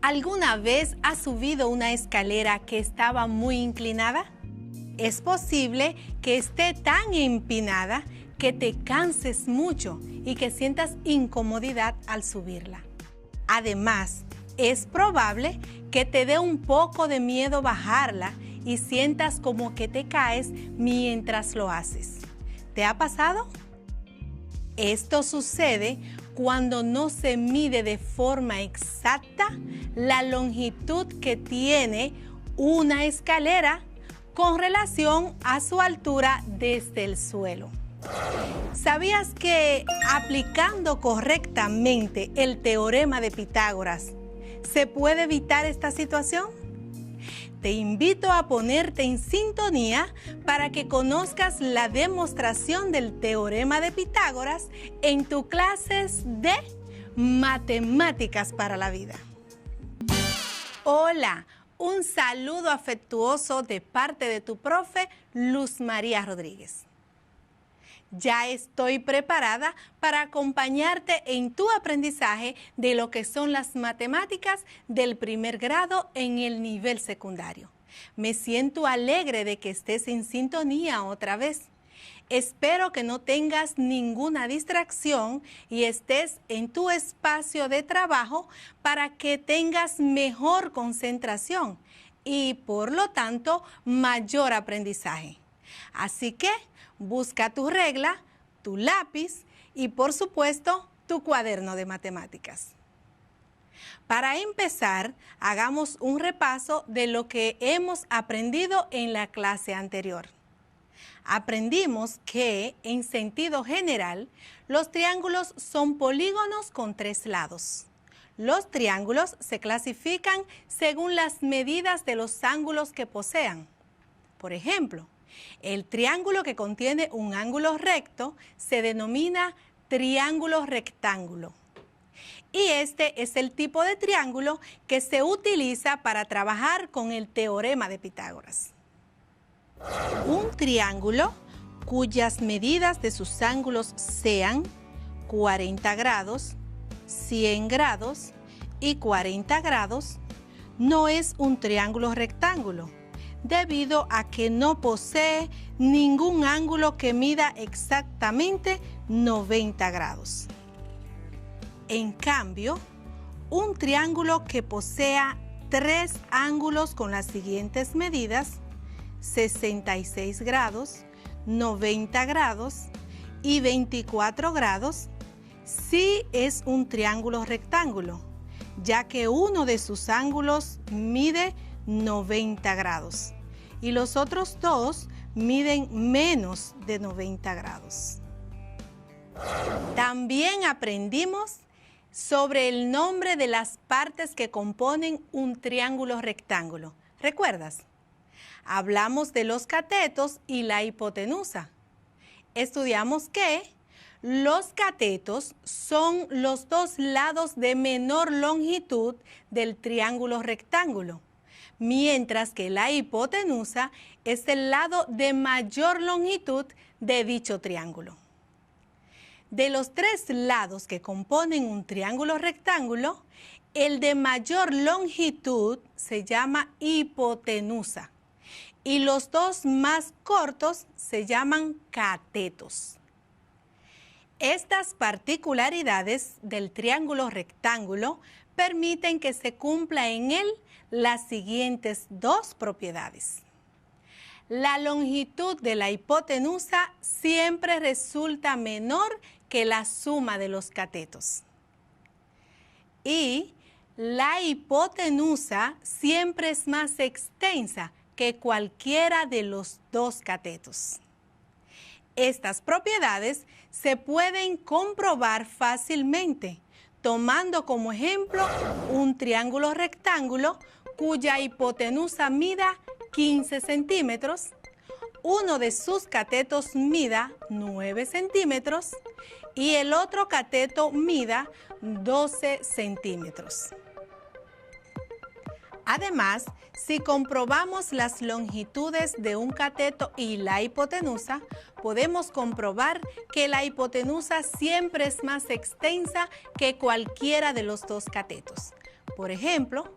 ¿Alguna vez has subido una escalera que estaba muy inclinada? Es posible que esté tan empinada que te canses mucho y que sientas incomodidad al subirla. Además, es probable que te dé un poco de miedo bajarla y sientas como que te caes mientras lo haces. ¿Te ha pasado? Esto sucede cuando no se mide de forma exacta la longitud que tiene una escalera con relación a su altura desde el suelo. ¿Sabías que aplicando correctamente el teorema de Pitágoras se puede evitar esta situación? Te invito a ponerte en sintonía para que conozcas la demostración del teorema de Pitágoras en tus clases de Matemáticas para la Vida. Hola, un saludo afectuoso de parte de tu profe Luz María Rodríguez. Ya estoy preparada para acompañarte en tu aprendizaje de lo que son las matemáticas del primer grado en el nivel secundario. Me siento alegre de que estés en sintonía otra vez. Espero que no tengas ninguna distracción y estés en tu espacio de trabajo para que tengas mejor concentración y, por lo tanto, mayor aprendizaje. Así que busca tu regla, tu lápiz y, por supuesto, tu cuaderno de matemáticas. Para empezar, hagamos un repaso de lo que hemos aprendido en la clase anterior. Aprendimos que, en sentido general, los triángulos son polígonos con 3 lados. Los triángulos se clasifican según las medidas de los ángulos que posean. Por ejemplo, el triángulo que contiene un ángulo recto se denomina triángulo rectángulo. Y este es el tipo de triángulo que se utiliza para trabajar con el teorema de Pitágoras. Un triángulo cuyas medidas de sus ángulos sean 40 grados, 100 grados y 40 grados no es un triángulo rectángulo, debido a que no posee ningún ángulo que mida exactamente 90 grados. En cambio, un triángulo que posea 3 ángulos con las siguientes medidas, 66 grados, 90 grados y 24 grados, sí es un triángulo rectángulo, ya que uno de sus ángulos mide 90 grados y los otros dos miden menos de 90 grados. También aprendimos sobre el nombre de las partes que componen un triángulo rectángulo. ¿Recuerdas? Hablamos de los catetos y la hipotenusa. Estudiamos que los catetos son los dos lados de menor longitud del triángulo rectángulo, mientras que la hipotenusa es el lado de mayor longitud de dicho triángulo. De los 3 lados que componen un triángulo rectángulo, el de mayor longitud se llama hipotenusa y los 2 más cortos se llaman catetos. Estas particularidades del triángulo rectángulo permiten que se cumpla en él las siguientes 2 propiedades. La longitud de la hipotenusa siempre resulta menor que la suma de los catetos. Y la hipotenusa siempre es más extensa que cualquiera de los 2 catetos. Estas propiedades se pueden comprobar fácilmente, tomando como ejemplo un triángulo rectángulo cuya hipotenusa mida 15 centímetros, uno de sus catetos mida 9 centímetros y el otro cateto mida 12 centímetros. Además, si comprobamos las longitudes de un cateto y la hipotenusa, podemos comprobar que la hipotenusa siempre es más extensa que cualquiera de los 2 catetos. Por ejemplo,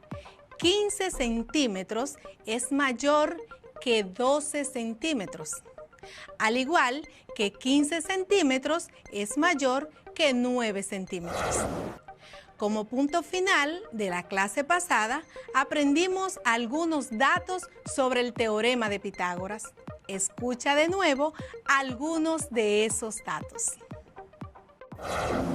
15 centímetros es mayor que 12 centímetros, al igual que 15 centímetros es mayor que 9 centímetros. Como punto final de la clase pasada, aprendimos algunos datos sobre el teorema de Pitágoras. Escucha de nuevo algunos de esos datos.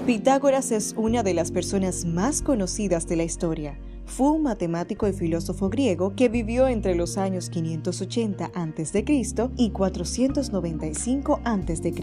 Pitágoras es una de las personas más conocidas de la historia. Fue un matemático y filósofo griego que vivió entre los años 580 a.C. y 495 a.C.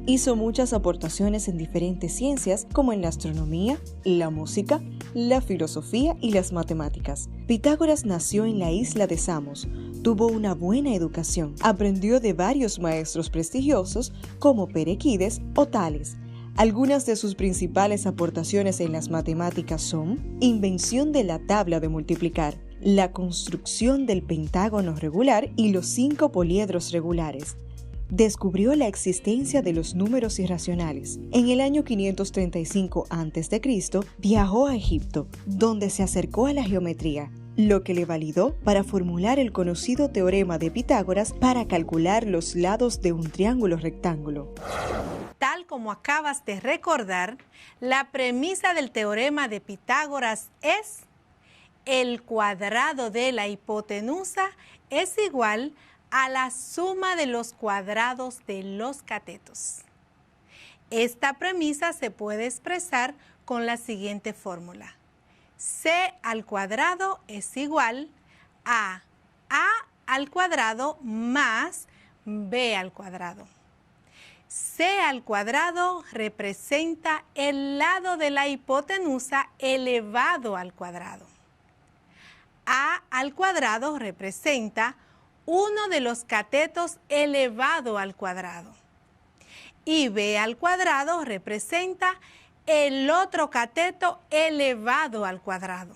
Hizo muchas aportaciones en diferentes ciencias como en la astronomía, la música, la filosofía y las matemáticas. Pitágoras nació en la isla de Samos. Tuvo una buena educación. Aprendió de varios maestros prestigiosos como Perequides o Tales. Algunas de sus principales aportaciones en las matemáticas son invención de la tabla de multiplicar, la construcción del pentágono regular y los 5 poliedros regulares. Descubrió la existencia de los números irracionales. En el año 535 a.C. viajó a Egipto, donde se acercó a la geometría, lo que le validó para formular el conocido teorema de Pitágoras para calcular los lados de un triángulo rectángulo. Tal como acabas de recordar, la premisa del teorema de Pitágoras es: el cuadrado de la hipotenusa es igual a la suma de los cuadrados de los catetos. Esta premisa se puede expresar con la siguiente fórmula: c al cuadrado es igual a al cuadrado más b al cuadrado. C al cuadrado representa el lado de la hipotenusa elevado al cuadrado. A al cuadrado representa uno de los catetos elevado al cuadrado. Y B al cuadrado representa el otro cateto elevado al cuadrado.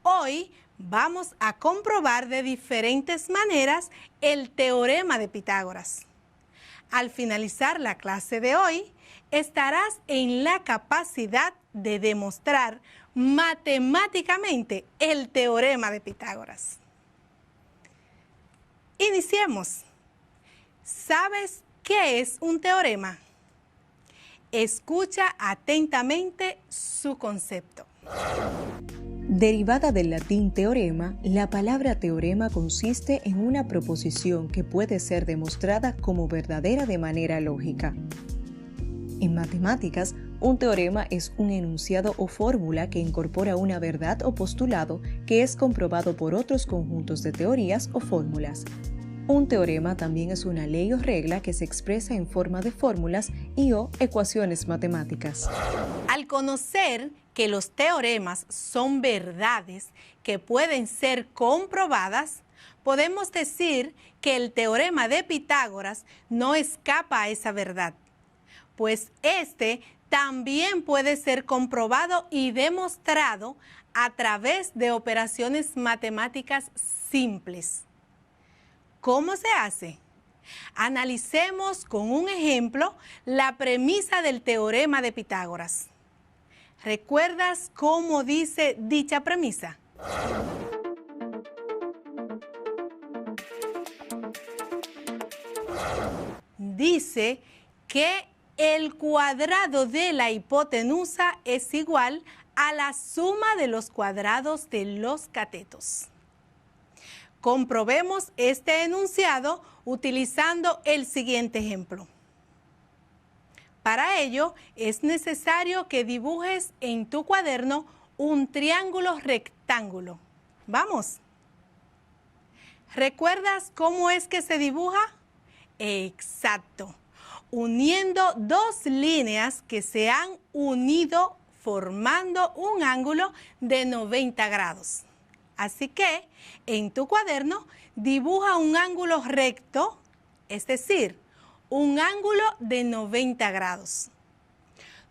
Hoy vamos a comprobar de diferentes maneras el teorema de Pitágoras. Al finalizar la clase de hoy, estarás en la capacidad de demostrar matemáticamente el teorema de Pitágoras. Iniciemos. ¿Sabes qué es un teorema? Escucha atentamente su concepto. Derivada del latín teorema, la palabra teorema consiste en una proposición que puede ser demostrada como verdadera de manera lógica. En matemáticas, un teorema es un enunciado o fórmula que incorpora una verdad o postulado que es comprobado por otros conjuntos de teorías o fórmulas. Un teorema también es una ley o regla que se expresa en forma de fórmulas y/o ecuaciones matemáticas. Al conocer que los teoremas son verdades que pueden ser comprobadas, podemos decir que el teorema de Pitágoras no escapa a esa verdad, pues este también puede ser comprobado y demostrado a través de operaciones matemáticas simples. ¿Cómo se hace? Analicemos con un ejemplo la premisa del teorema de Pitágoras. ¿Recuerdas cómo dice dicha premisa? Dice que el cuadrado de la hipotenusa es igual a la suma de los cuadrados de los catetos. Comprobemos este enunciado utilizando el siguiente ejemplo. Para ello, es necesario que dibujes en tu cuaderno un triángulo rectángulo. ¡Vamos! ¿Recuerdas cómo es que se dibuja? Exacto. Uniendo dos líneas que se han unido formando un ángulo de 90 grados. Así que, en tu cuaderno, dibuja un ángulo recto, es decir, un ángulo de 90 grados.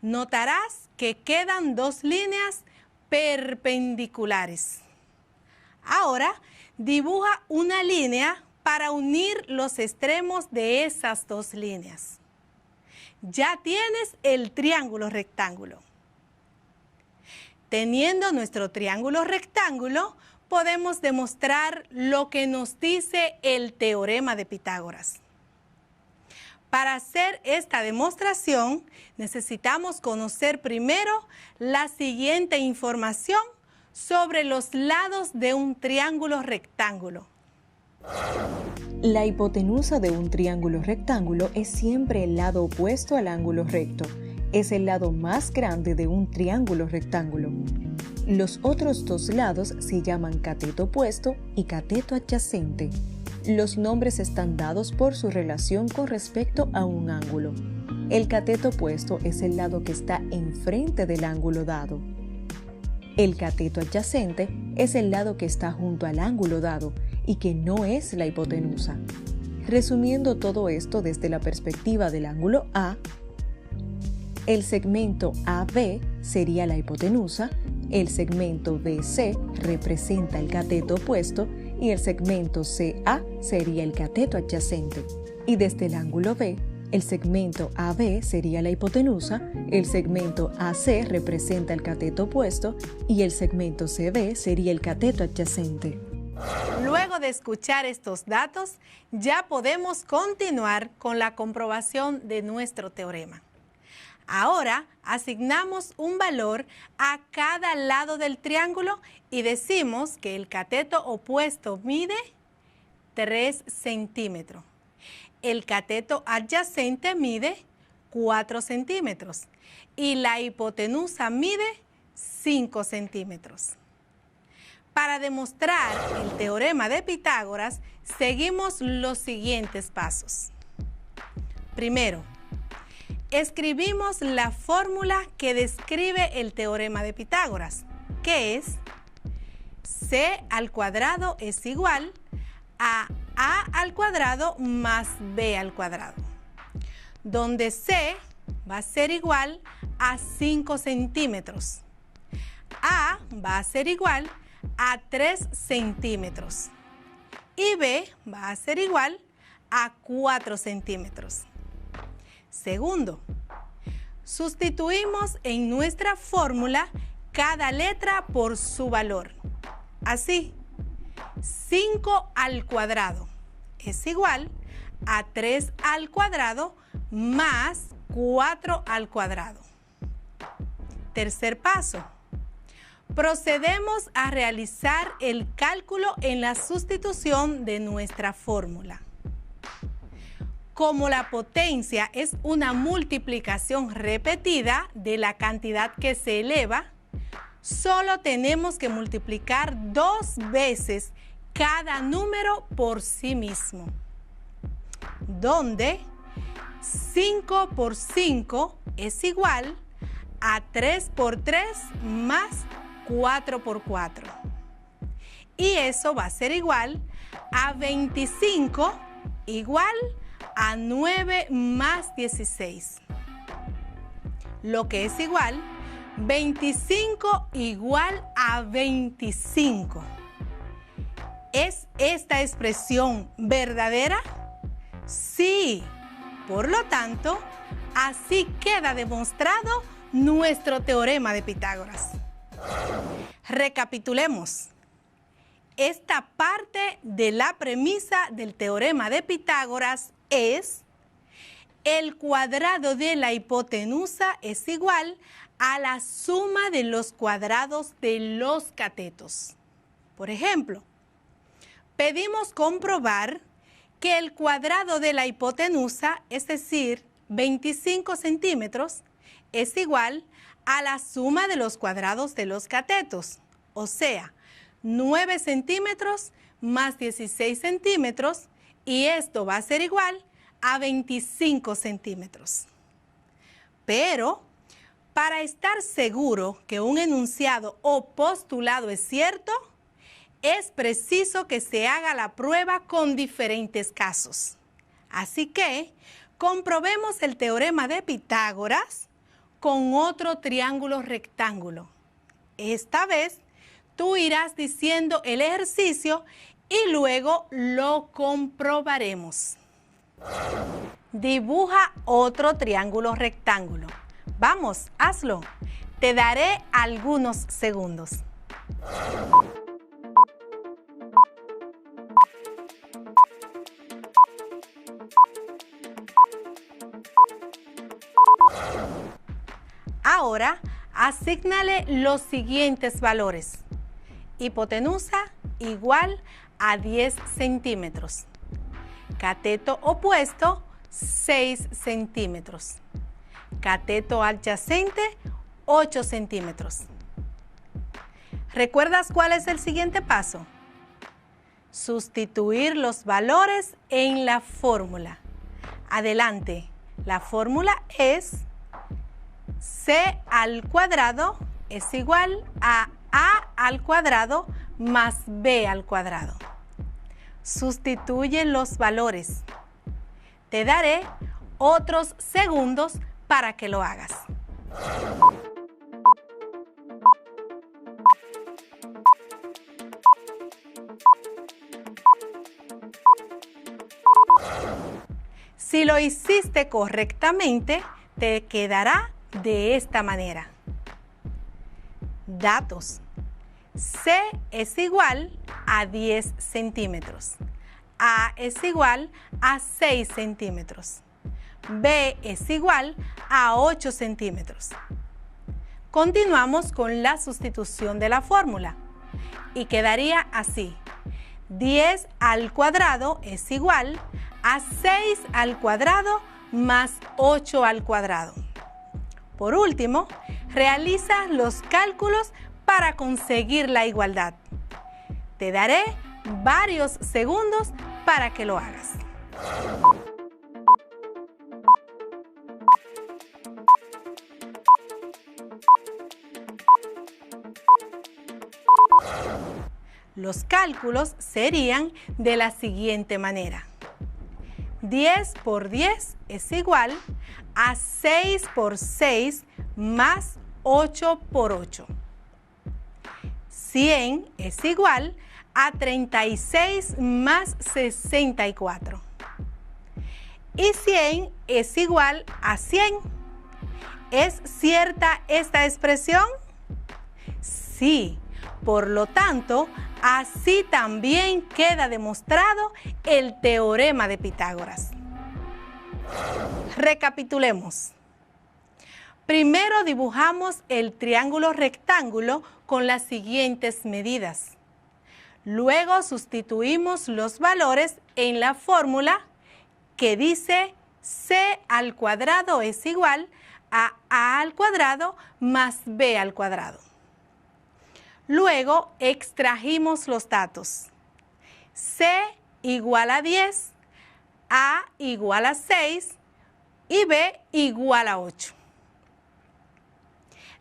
Notarás que quedan dos líneas perpendiculares. Ahora, dibuja una línea para unir los extremos de esas dos líneas. Ya tienes el triángulo rectángulo. Teniendo nuestro triángulo rectángulo, podemos demostrar lo que nos dice el teorema de Pitágoras. Para hacer esta demostración, necesitamos conocer primero la siguiente información sobre los lados de un triángulo rectángulo. La hipotenusa de un triángulo rectángulo es siempre el lado opuesto al ángulo recto. Es el lado más grande de un triángulo rectángulo. Los otros dos lados se llaman cateto opuesto y cateto adyacente. Los nombres están dados por su relación con respecto a un ángulo. El cateto opuesto es el lado que está enfrente del ángulo dado. El cateto adyacente es el lado que está junto al ángulo dado y que no es la hipotenusa. Resumiendo todo esto desde la perspectiva del ángulo A, el segmento AB sería la hipotenusa, el segmento BC representa el cateto opuesto y el segmento CA sería el cateto adyacente. Y desde el ángulo B, el segmento AB sería la hipotenusa, el segmento AC representa el cateto opuesto y el segmento CB sería el cateto adyacente. Luego de escuchar estos datos, ya podemos continuar con la comprobación de nuestro teorema. Ahora asignamos un valor a cada lado del triángulo y decimos que el cateto opuesto mide 3 centímetros. El cateto adyacente mide 4 centímetros y la hipotenusa mide 5 centímetros. Para demostrar el teorema de Pitágoras, seguimos los siguientes pasos. Primero, escribimos la fórmula que describe el teorema de Pitágoras, que es c al cuadrado es igual a al cuadrado más b al cuadrado, donde c va a ser igual a 5 centímetros, a va a ser igual a 3 centímetros y b va a ser igual a 4 centímetros. Segundo, sustituimos en nuestra fórmula cada letra por su valor. Así, 5 al cuadrado es igual a 3 al cuadrado más 4 al cuadrado. Tercer paso, procedemos a realizar el cálculo en la sustitución de nuestra fórmula. Como la potencia es una multiplicación repetida de la cantidad que se eleva, solo tenemos que multiplicar 2 veces cada número por sí mismo, donde 5 por 5 es igual a 3 por 3 más 4 por 4. Y eso va a ser igual a 25 igual a 9 más 16, lo que es igual 25 igual a 25. ¿Es esta expresión verdadera? Sí. Por lo tanto, así queda demostrado nuestro teorema de Pitágoras. Recapitulemos. Esta parte de la premisa del teorema de Pitágoras es: el cuadrado de la hipotenusa es igual a la suma de los cuadrados de los catetos. Por ejemplo, pedimos comprobar que el cuadrado de la hipotenusa, es decir, 25 centímetros, es igual a la suma de los cuadrados de los catetos, o sea, 9 centímetros más 16 centímetros, y esto va a ser igual a 25 centímetros. Pero, para estar seguro que un enunciado o postulado es cierto, es preciso que se haga la prueba con diferentes casos. Así que, comprobemos el teorema de Pitágoras con otro triángulo rectángulo. Esta vez, tú irás diciendo el ejercicio y luego lo comprobaremos. Dibuja otro triángulo rectángulo. Vamos, hazlo. Te daré algunos segundos. Ahora, asígnale los siguientes valores. Hipotenusa igual a 10 centímetros. Cateto opuesto, 6 centímetros. Cateto adyacente, 8 centímetros. ¿Recuerdas cuál es el siguiente paso? Sustituir los valores en la fórmula. Adelante. La fórmula es c al cuadrado es igual a al cuadrado más b al cuadrado. Sustituye los valores. Te daré otros segundos para que lo hagas. Si lo hiciste correctamente, te quedará de esta manera. Datos. C es igual a 10 centímetros. A es igual a 6 centímetros. B es igual a 8 centímetros. Continuamos con la sustitución de la fórmula y quedaría así. 10 al cuadrado es igual a 6 al cuadrado más 8 al cuadrado. Por último, realiza los cálculos para conseguir la igualdad. Te daré varios segundos para que lo hagas. Los cálculos serían de la siguiente manera. 10 por 10 es igual a 6 por 6 más 8 por 8. 100 es igual a 36 más 64. Y 100 es igual a 100. ¿Es cierta esta expresión? Sí. Por lo tanto, así también queda demostrado el teorema de Pitágoras. Recapitulemos. Primero dibujamos el triángulo rectángulo con las siguientes medidas. Luego sustituimos los valores en la fórmula que dice c al cuadrado es igual a al cuadrado más b al cuadrado. Luego extrajimos los datos. C igual a 10, A igual a 6 y B igual a 8.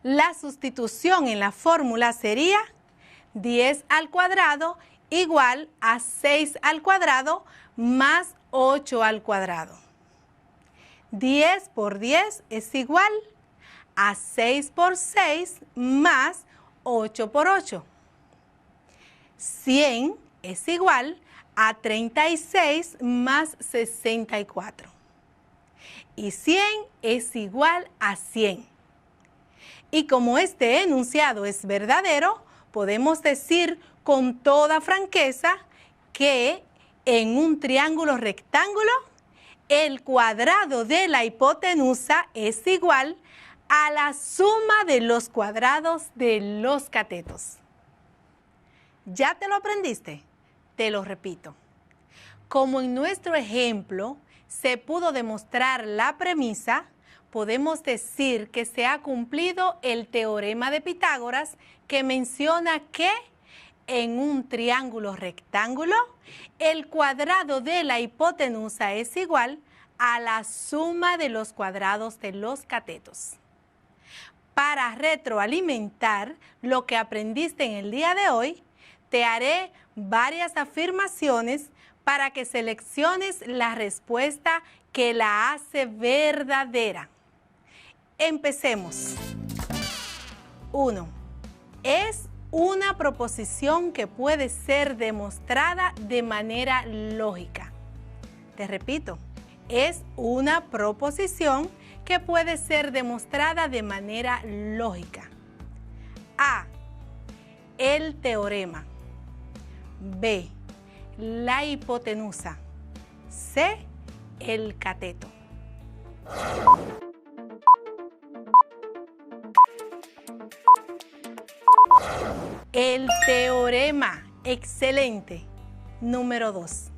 La sustitución en la fórmula sería 10 al cuadrado igual a 6 al cuadrado más 8 al cuadrado. 10 por 10 es igual a 6 por 6 más 8 por 8. 100 es igual a 36 más 64. Y 100 es igual a 100. Y como este enunciado es verdadero, podemos decir con toda franqueza que en un triángulo rectángulo, el cuadrado de la hipotenusa es igual a la suma de los cuadrados de los catetos. ¿Ya te lo aprendiste? Te lo repito. Como en nuestro ejemplo se pudo demostrar la premisa, podemos decir que se ha cumplido el teorema de Pitágoras que menciona que en un triángulo rectángulo, el cuadrado de la hipotenusa es igual a la suma de los cuadrados de los catetos. Para retroalimentar lo que aprendiste en el día de hoy, te haré varias afirmaciones para que selecciones la respuesta que la hace verdadera. Empecemos. 1. Es una proposición que puede ser demostrada de manera lógica. Te repito, es una proposición que puede ser demostrada de manera lógica? A. El teorema. B. La hipotenusa. C. El cateto. El teorema. Excelente. Número 2.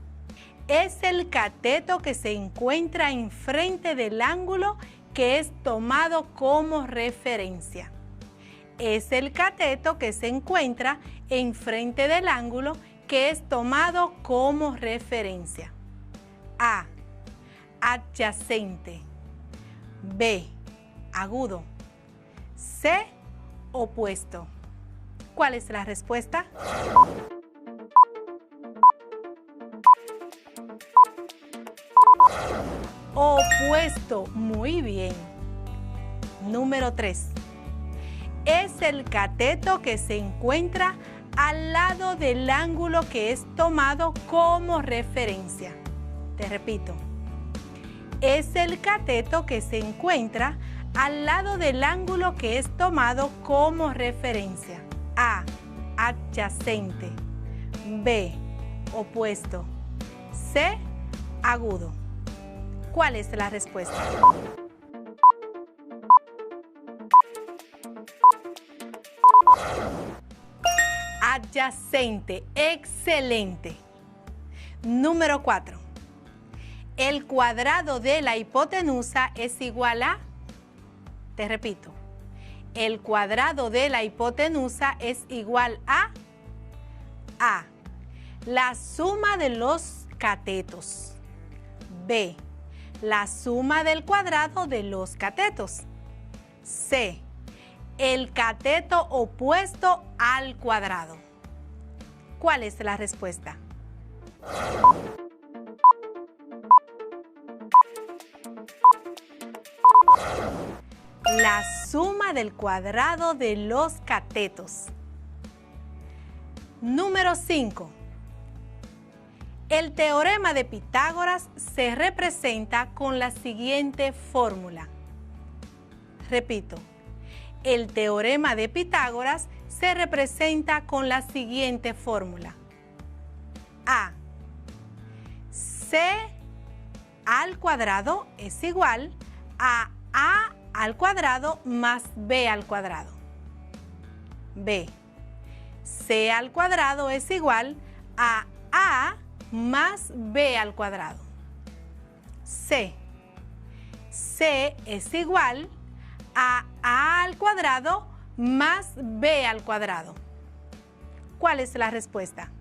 Es el cateto que se encuentra enfrente del ángulo que es tomado como referencia. Es el cateto que se encuentra enfrente del ángulo que es tomado como referencia. A. Adyacente. B. Agudo. C. Opuesto. ¿Cuál es la respuesta? Opuesto. Muy bien. Número 3. Es el cateto que se encuentra al lado del ángulo que es tomado como referencia. Te repito. Es el cateto que se encuentra al lado del ángulo que es tomado como referencia. A. Adyacente. B. Opuesto. C. Agudo. ¿Cuál es la respuesta? Adyacente. Excelente. Número 4. El cuadrado de la hipotenusa es igual a... Te repito. El cuadrado de la hipotenusa es igual a... A. La suma de los catetos. B. La suma del cuadrado de los catetos. C. El cateto opuesto al cuadrado. ¿Cuál es la respuesta? La suma del cuadrado de los catetos. Número 5. El teorema de Pitágoras se representa con la siguiente fórmula. Repito, el teorema de Pitágoras se representa con la siguiente fórmula. A. C al cuadrado es igual a A al cuadrado más B al cuadrado. B. C al cuadrado es igual a A más B al cuadrado. C. C es igual a A al cuadrado más B al cuadrado. ¿Cuál es la respuesta?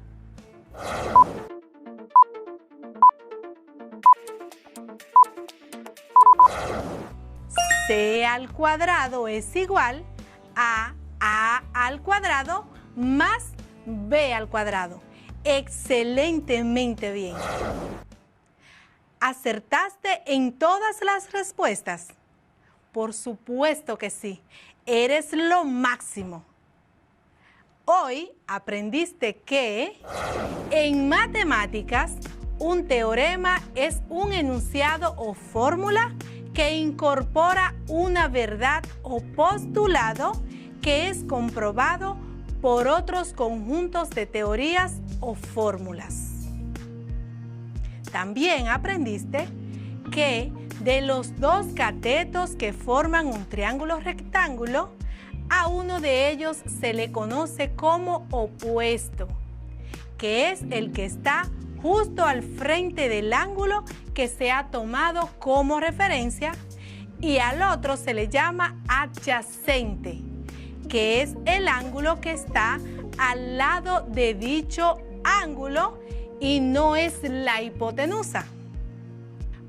C al cuadrado es igual a A al cuadrado más B al cuadrado. Excelentemente bien. ¿Acertaste en todas las respuestas? Por supuesto que sí. Eres lo máximo. Hoy aprendiste que en matemáticas un teorema es un enunciado o fórmula que incorpora una verdad o postulado que es comprobado por otros conjuntos de teorías o fórmulas. También aprendiste que de los dos catetos que forman un triángulo rectángulo, a uno de ellos se le conoce como opuesto, que es el que está justo al frente del ángulo que se ha tomado como referencia, y al otro se le llama adyacente, que es el ángulo que está al lado de dicho ángulo y no es la hipotenusa.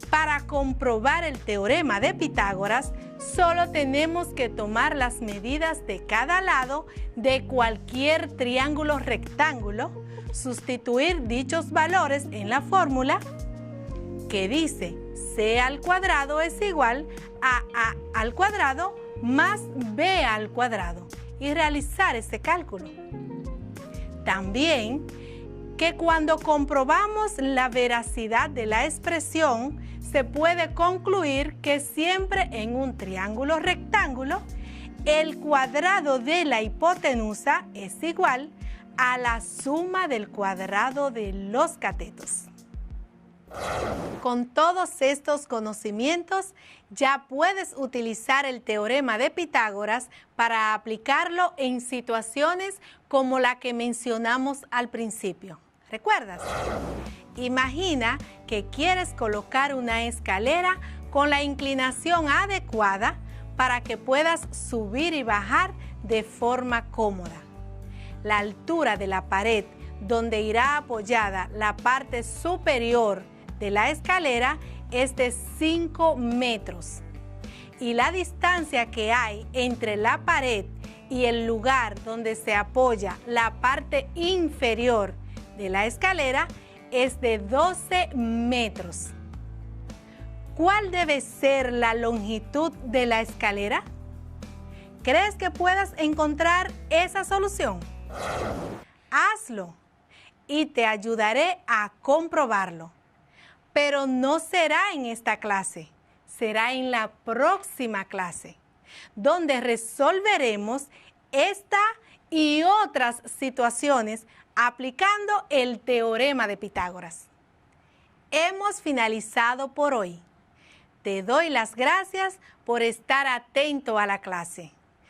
Para comprobar el teorema de Pitágoras, solo tenemos que tomar las medidas de cada lado de cualquier triángulo rectángulo, sustituir dichos valores en la fórmula que dice C al cuadrado es igual a A al cuadrado más B al cuadrado y realizar ese cálculo. También que cuando comprobamos la veracidad de la expresión se puede concluir que siempre en un triángulo rectángulo, el cuadrado de la hipotenusa es igual a la suma del cuadrado de los catetos. Con todos estos conocimientos, ya puedes utilizar el teorema de Pitágoras para aplicarlo en situaciones como la que mencionamos al principio. ¿Recuerdas? Imagina que quieres colocar una escalera con la inclinación adecuada para que puedas subir y bajar de forma cómoda. La altura de la pared donde irá apoyada la parte superior de la escalera es de 5 metros y la distancia que hay entre la pared y el lugar donde se apoya la parte inferior de la escalera es de 12 metros. ¿Cuál debe ser la longitud de la escalera? ¿Crees que puedas encontrar esa solución? Hazlo y te ayudaré a comprobarlo. Pero no será en esta clase, será en la próxima clase, donde resolveremos esta y otras situaciones aplicando el teorema de Pitágoras. Hemos finalizado por hoy. Te doy las gracias por estar atento a la clase.